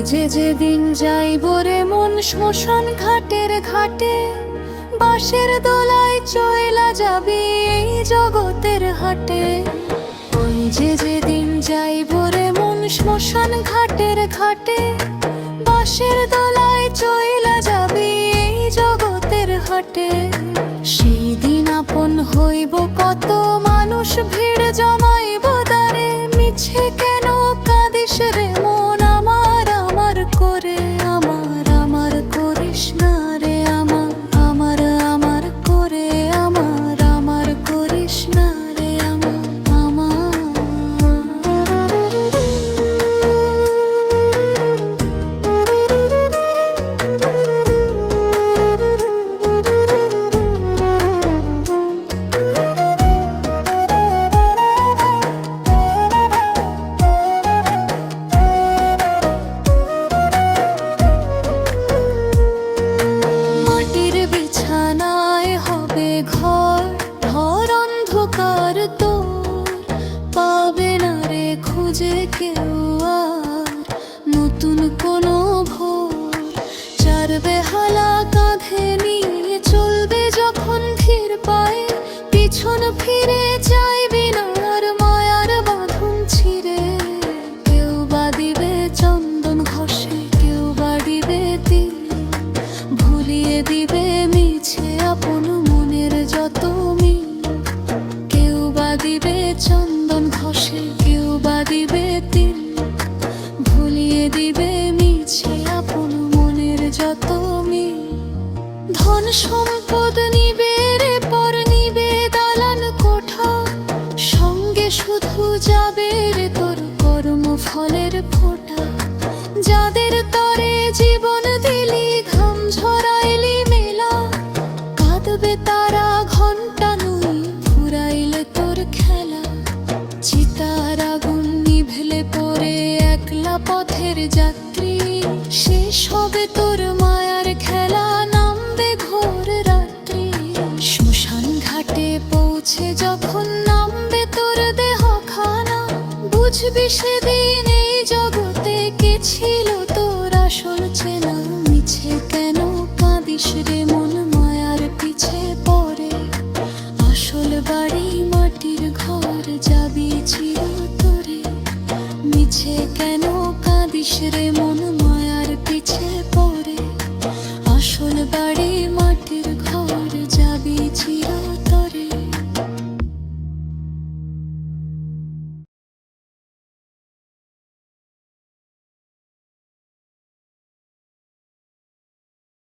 যে যেদিন যাইব রে মন শ্মশান ঘাটের ঘাটে, বাঁশের দোলায় চয়লা যাবি এই জগতের হাটে। ওই যে যেদিন যাইব রে মন শ্মশান ঘাটের ঘাটে, বাঁশের দোলায় চয়লা যাবি এই জগতের হাটে। সেই দিন আপন হইব কত মানুষ ভিড় জমাইব দ্বারে, মিছে কেন কাঁদিস রে মন আমার আমার করে। আমার আমার করিস না রে আমার আমার আমার করে, আমার আমার করিস না রে আমার আমার। মাটির বিছানায় হবে ঘর, ঘর অন্ধকার তোর, পাবে না রে খুঁজে কেউ আর নতুন কোনো ভোর। চার বেহালা কাঁধে নিয়ে চলবে যখন ধীর পায়ে, পিছন ফিরে চাইবি না আর মায়ার বাঁধন ছিঁড়ে। কেউ বা দিবে চন্দন ঘষে, কেউ বা দিবে তিল, ভুলিয়ে দিবে মিছে আপন মনের যত মিল। কেউ বা দিবে চন্দন ঘষে, কেউ বা দিবে তিল, ভুলিয়ে দিবে মিছে আপন মনের যত মিল। ধন সম্পদ নিবে রে পর নিবে দালান কোঠা, সঙ্গে শুধু যাবে রে তোর কর্ম ফলের ফোঁটা। যাদের তরে জীবন দিলি ঘাম ঝরাইলি মেলা, কাঁদবে তারা ঘন্টা নুই ফুরাইলে তোর খেলা। চিতার আগুন নিভলে পরে একলা পথের যাত্রী, শেষ হবে তোর মায়ার খেলা, নামবে ঘোর রাত্রি। শ্মশান ঘাটে পৌঁছে যখন নামবে তোর দেহ খানা, বুঝবি সেদিন এই জগতে কে ছিল তোর আসল চেনা। মিছে কেন কাঁদিস রে মন মায়ার পিছে পড়ে, আসল বাড়ি মাটির ঘর যাবি চিরতরে।